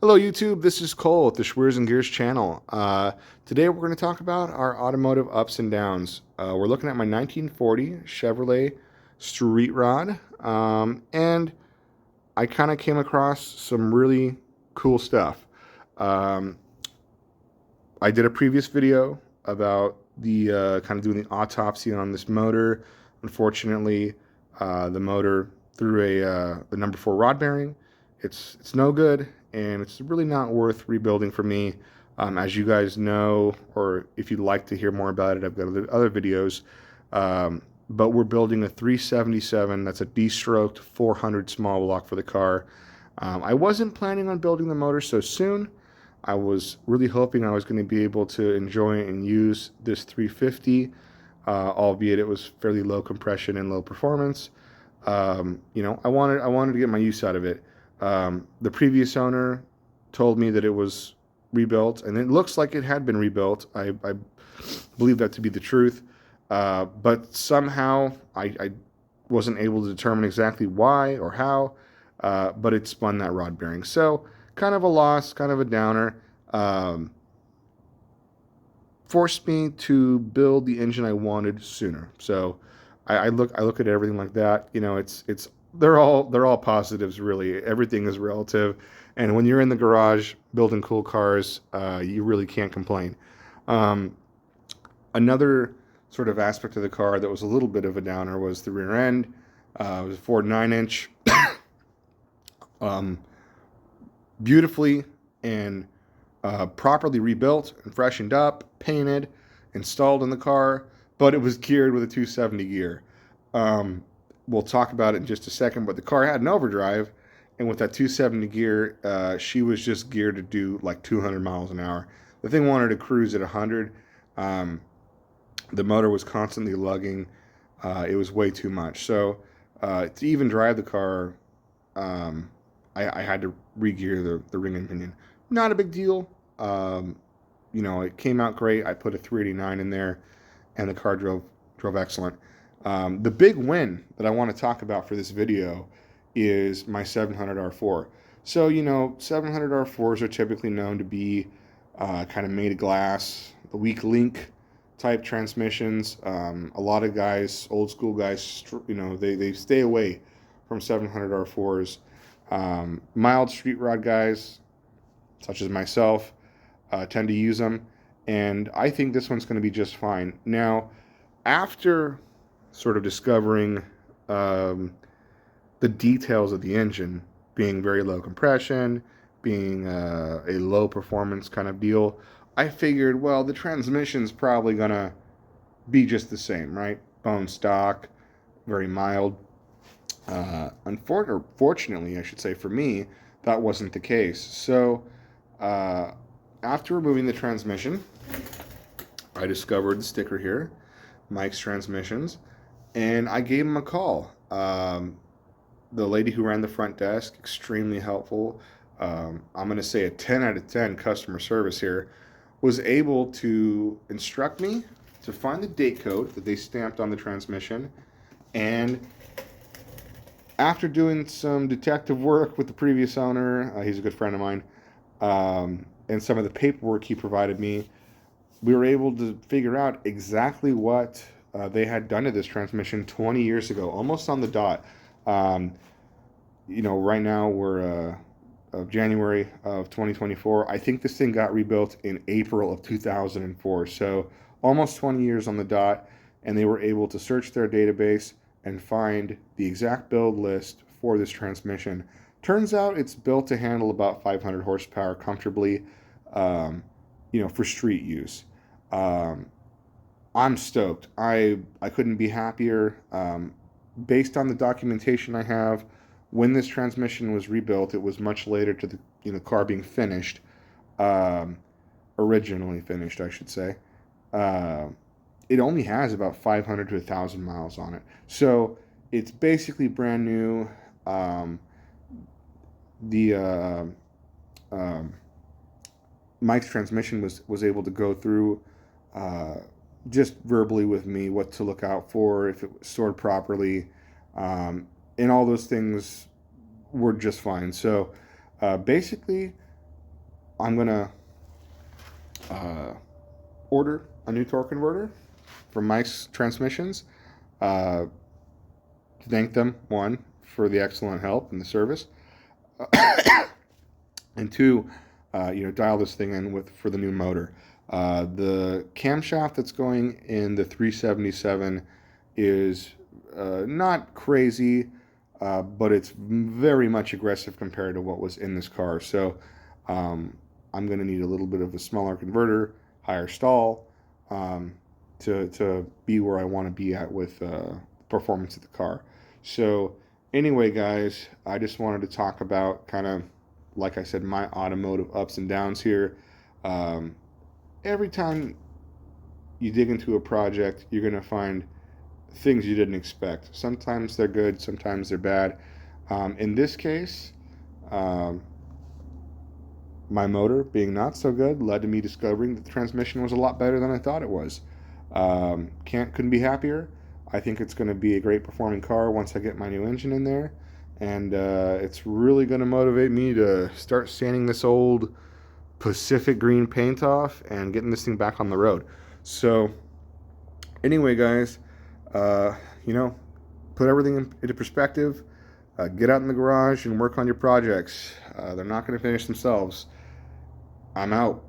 Hello YouTube, this is Cole with the Schweers and Gears channel. Today we're going to talk about our automotive ups and downs. We're looking at my 1940 Chevrolet Street Rod, and I kind of came across some really cool stuff. Um, I did a previous video about the kind of doing the autopsy on this motor. Unfortunately, the motor threw the number 4 rod bearing. It's no good, and it's really not worth rebuilding for me. As you guys know, or if you'd like to hear more about it, I've got other videos. But we're building a 377. That's a D-stroked 400 small block for the car. I wasn't planning on building the motor so soon. I was really hoping I was going to be able to enjoy and use this 350, albeit it was fairly low compression and low performance. I wanted to get my use out of it. The previous owner told me that it was rebuilt, and it looks like it had been rebuilt. I believe that to be the truth, but somehow I wasn't able to determine exactly why or how, but it spun that rod bearing. So kind of a loss, kind of a downer. Forced me to build the engine I wanted sooner. So I look at everything like that. They're all positives really. Everything is relative, and when you're in the garage building cool cars, you really can't complain. Um, Another sort of aspect of the car that was a little bit of a downer was the rear end. It was a Ford 9-inch. um, Beautifully and properly rebuilt and freshened up, painted, installed in the car, but it was geared with a 270 gear. Um, we'll talk about it in just a second, but the car had an overdrive, and with that 270 gear, she was just geared to do like 200 miles an hour. The thing wanted to cruise at 100. Um, the motor was constantly lugging. It was way too much. So to even drive the car, um, I had to re-gear the ring and pinion. Not a big deal. It came out great. I put a 389 in there, and the car drove excellent. The big win that I want to talk about for this video is my 700 R4. So 700 R4s are typically known to be kind of made of glass, the weak link type transmissions. A lot of guys, old school guys, they stay away from 700 R4s. Mild street rod guys, such as myself, tend to use them, and I think this one's going to be just fine. Now, after sort of discovering the details of the engine being very low compression, being a low performance kind of deal, I figured, well, the transmission's probably going to be just the same, right? Bone stock, very mild. Unfortunately, I should say, for me, that wasn't the case. So, after removing the transmission, I discovered the sticker here, Mike's Transmissions, and I gave him a call. The lady who ran the front desk, extremely helpful. I'm going to say a 10 out of 10 customer service here, was able to instruct me to find the date code that they stamped on the transmission, and after doing some detective work with the previous owner, he's a good friend of mine, and some of the paperwork he provided me, we were able to figure out exactly what they had done to this transmission 20 years ago, almost on the dot. Right now we're of January of 2024. I think this thing got rebuilt in April of 2004, so almost 20 years on the dot, and they were able to search their database and find the exact build list for this transmission. Turns out it's built to handle about 500 horsepower comfortably, for street use. I'm stoked. I couldn't be happier. Based on the documentation I have, when this transmission was rebuilt, it was much later to the car being finished, originally finished, I should say. It only has about 500 to 1,000 miles on it. So it's basically brand new. The Mike's Transmission was able to go through just verbally with me what to look out for, if it was stored properly, and all those things were just fine. So basically, I'm going to order a new torque converter from Mike's Transmissions. Thank them, one, for the excellent help and the service, and two, dial this thing in for the new motor. The camshaft that's going in the 377 is not crazy, but it's very much aggressive compared to what was in this car. So I'm going to need a little bit of a smaller converter, higher stall, to be where I want to be at with performance of the car. So anyway, guys, I just wanted to talk about kind of, like I said, my automotive ups and downs here. Every time you dig into a project, you're going to find things you didn't expect. Sometimes they're good, sometimes they're bad. In this case, my motor being not so good led to me discovering that the transmission was a lot better than I thought it was. Couldn't be happier. I think it's going to be a great performing car once I get my new engine in there, and it's really going to motivate me to start sanding this old Pacific green paint off and getting this thing back on the road. So anyway, guys, put everything into perspective. Get out in the garage and work on your projects. They're not going to finish themselves. I'm out.